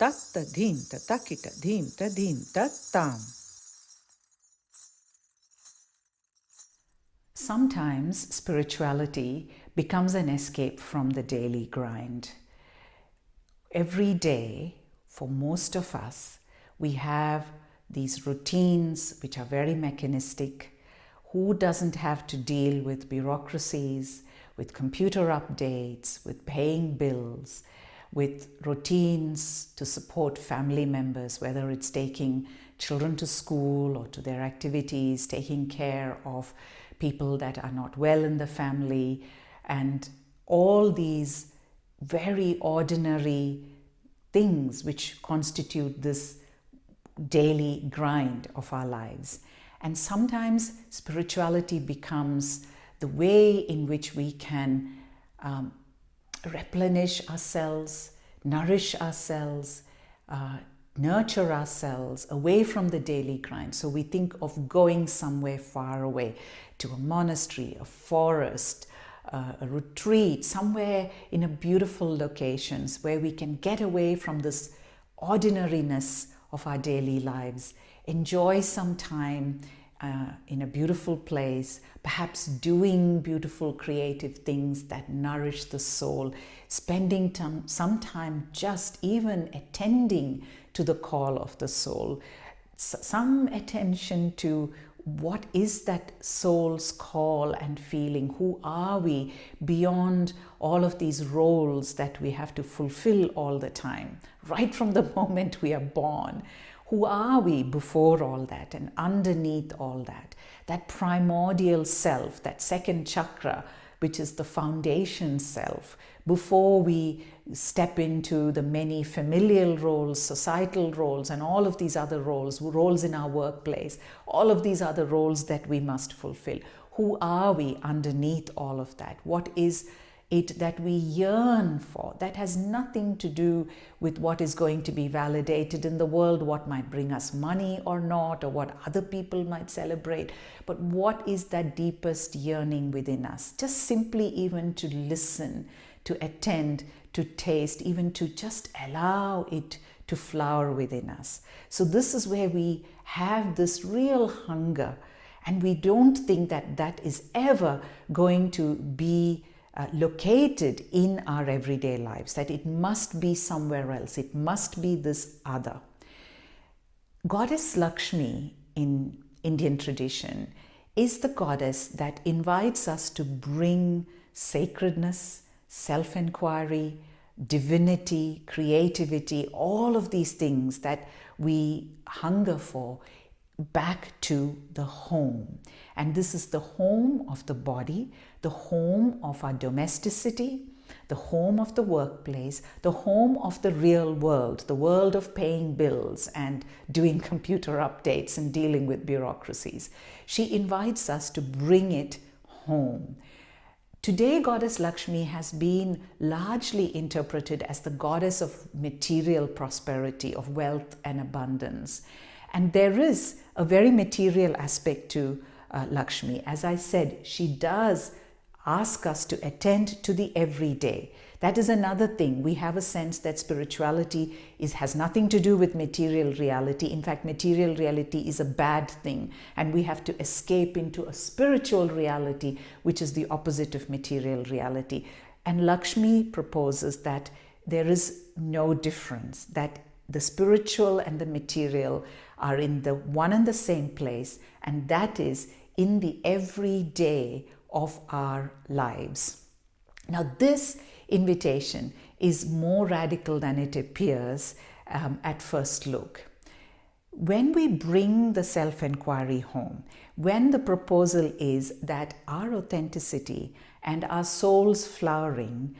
tatta dhim ta takita dhim ta tam. Sometimes spirituality becomes an escape from the daily grind. Every day, for most of us, we have these routines which are very mechanistic. Who doesn't have to deal with bureaucracies, with computer updates, with paying bills, with routines to support family members, whether it's taking children to school or to their activities, taking care of people that are not well in the family, and all these very ordinary things which constitute this daily grind of our lives. And sometimes spirituality becomes the way in which we can replenish ourselves, nourish ourselves, nurture ourselves away from the daily grind. So we think of going somewhere far away, to a monastery, a forest, a retreat, somewhere in a beautiful locations where we can get away from this ordinariness of our daily lives, enjoy some time in a beautiful place, perhaps doing beautiful creative things that nourish the soul, spending some time just even attending to the call of the soul, some attention to what is that soul's call and feeling. Who are we beyond all of these roles that we have to fulfill all the time, right from the moment we are born? Who are we before all that and underneath all that? That primordial self, that second chakra, which is the foundation self, before we step into the many familial roles, societal roles, and all of these other roles in our workplace, all of these other roles that we must fulfill. Who are we underneath all of that? What is it that we yearn for? That has nothing to do with what is going to be validated in the world, what might bring us money or not, or what other people might celebrate. But what is that deepest yearning within us? Just simply even to listen, to attend, to taste, even to just allow it to flower within us. So this is where we have this real hunger, and we don't think that that is ever going to be located in our everyday lives, that it must be somewhere else, it must be this other. Goddess Lakshmi in Indian tradition is the goddess that invites us to bring sacredness, self-inquiry, divinity, creativity, all of these things that we hunger for back to the home. And this is the home of the body, the home of our domesticity, the home of the workplace, the home of the real world, the world of paying bills and doing computer updates and dealing with bureaucracies. She invites us to bring it home. Today, Goddess Lakshmi has been largely interpreted as the goddess of material prosperity, of wealth and abundance. And there is a very material aspect to Lakshmi. As I said, she does ask us to attend to the everyday. That is another thing. We have a sense that spirituality has nothing to do with material reality. In fact, material reality is a bad thing, and we have to escape into a spiritual reality, which is the opposite of material reality. And Lakshmi proposes that there is no difference, that the spiritual and the material are in the one and the same place, and that is in the everyday of our lives. Now, this invitation is more radical than it appears at first look. When we bring the self-inquiry home, when the proposal is that our authenticity and our soul's flowering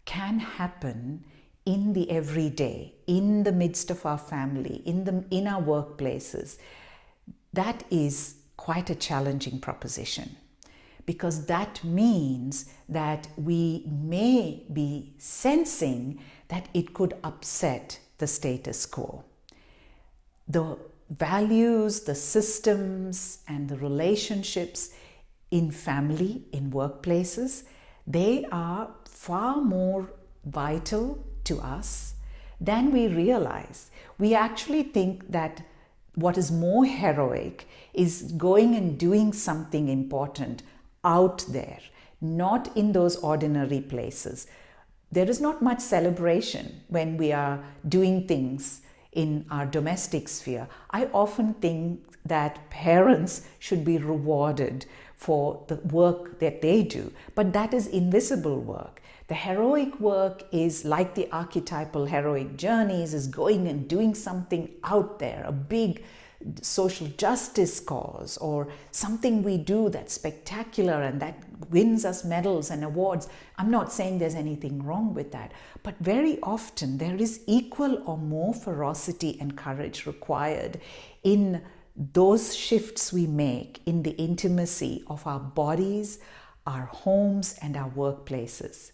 can happen in the everyday, in the midst of our family, in our workplaces, that is quite a challenging proposition. Because that means that we may be sensing that it could upset the status quo. The values, the systems, and the relationships in family, in workplaces, they are far more vital to us then we realize we actually think that what is more heroic is going and doing something important out there, not in those ordinary places. There is not much celebration when we are doing things in our domestic sphere. I often think that parents should be rewarded for the work that they do, but that is invisible work. The heroic work is like the archetypal heroic journeys, is going and doing something out there, a big social justice cause, or something we do that's spectacular and that wins us medals and awards. I'm not saying there's anything wrong with that, but very often there is equal or more ferocity and courage required in those shifts we make in the intimacy of our bodies, our homes, and our workplaces.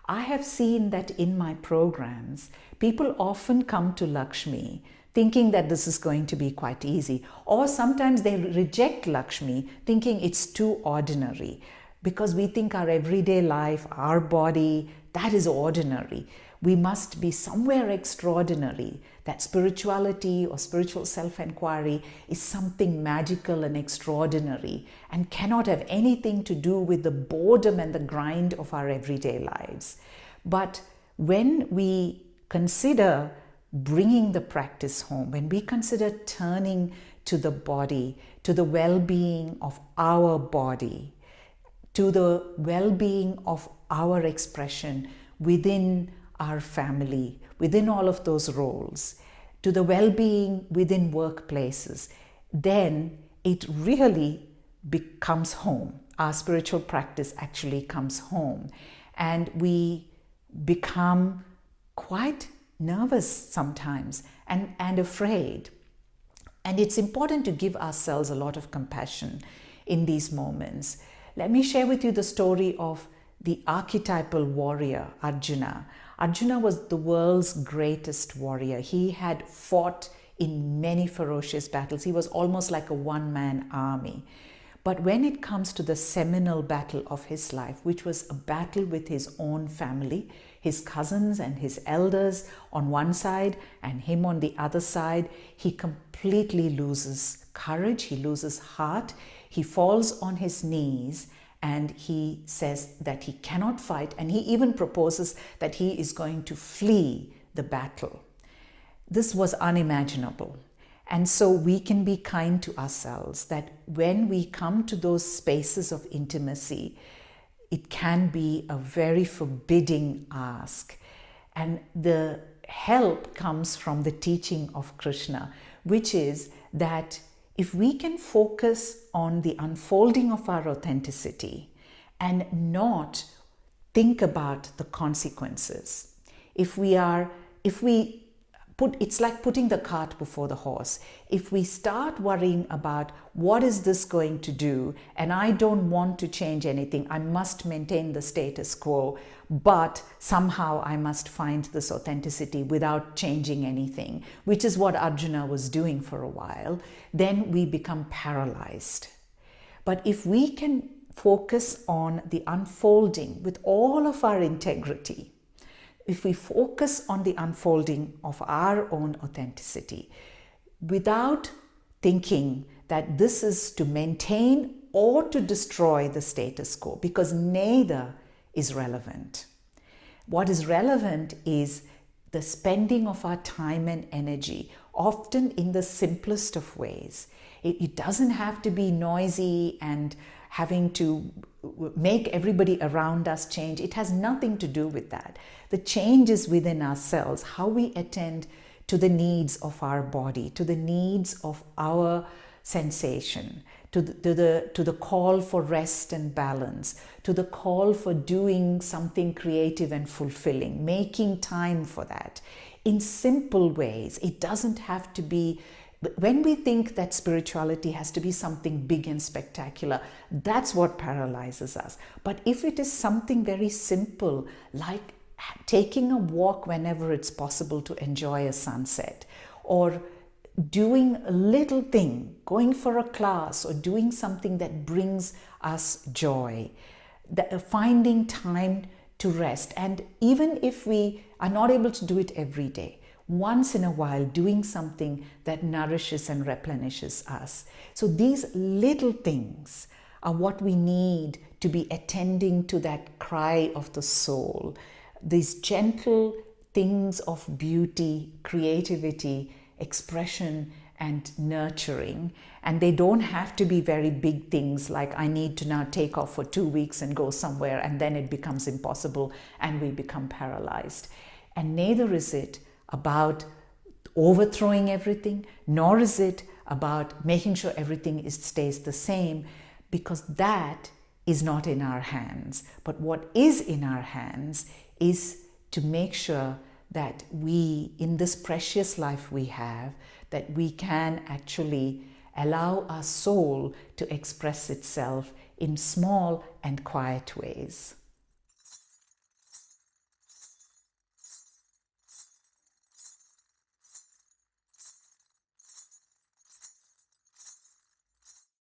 I have seen that in my programs, people often come to Lakshmi thinking that this is going to be quite easy, or sometimes they reject Lakshmi thinking it's too ordinary, because we think our everyday life, our body, that is ordinary. We must be somewhere extraordinary. That spirituality or spiritual self-inquiry is something magical and extraordinary and cannot have anything to do with the boredom and the grind of our everyday lives. But when we consider bringing the practice home, when we consider turning to the body, to the well-being of our body, to the well-being of our expression within our family, within all of those roles, to the well-being within workplaces, then it really becomes home. Our spiritual practice actually comes home, and we become quite nervous sometimes and afraid. And it's important to give ourselves a lot of compassion in these moments. Let me share with you the story of the archetypal warrior, Arjuna. Arjuna was the world's greatest warrior. He had fought in many ferocious battles. He was almost like a one-man army. But when it comes to the seminal battle of his life, which was a battle with his own family, his cousins and his elders on one side and him on the other side, he completely loses courage, he loses heart, he falls on his knees, and he says that he cannot fight, and he even proposes that he is going to flee the battle. This was unimaginable. And so we can be kind to ourselves, that when we come to those spaces of intimacy, it can be a very forbidding ask. And the help comes from the teaching of Krishna, which is that if we can focus on the unfolding of our authenticity and not think about the consequences, it's like putting the cart before the horse. If we start worrying about what is this going to do, and I don't want to change anything, I must maintain the status quo, but somehow I must find this authenticity without changing anything, which is what Arjuna was doing for a while, then we become paralyzed. But if we can focus on the unfolding with all of our integrity, if we focus on the unfolding of our own authenticity without thinking that this is to maintain or to destroy the status quo, because neither is relevant. What is relevant is the spending of our time and energy, often in the simplest of ways. It doesn't have to be noisy and having to make everybody around us change. It has nothing to do with that. The change is within ourselves, how we attend to the needs of our body, to the needs of our sensation, to the call for rest and balance, to the call for doing something creative and fulfilling, making time for that in simple ways. It doesn't have to be. When we think that spirituality has to be something big and spectacular, that's what paralyzes us. But if it is something very simple, like taking a walk whenever it's possible to enjoy a sunset, or doing a little thing, going for a class, or doing something that brings us joy, finding time to rest. And even if we are not able to do it every day, once in a while doing something that nourishes and replenishes us. So these little things are what we need to be attending to that cry of the soul. These gentle things of beauty, creativity, expression, and nurturing. And they don't have to be very big things like I need to now take off for 2 weeks and go somewhere, and then it becomes impossible and we become paralyzed. And neither is it about overthrowing everything, nor is it about making sure everything stays the same, because that is not in our hands. But what is in our hands is to make sure that we, in this precious life we have, that we can actually allow our soul to express itself in small and quiet ways.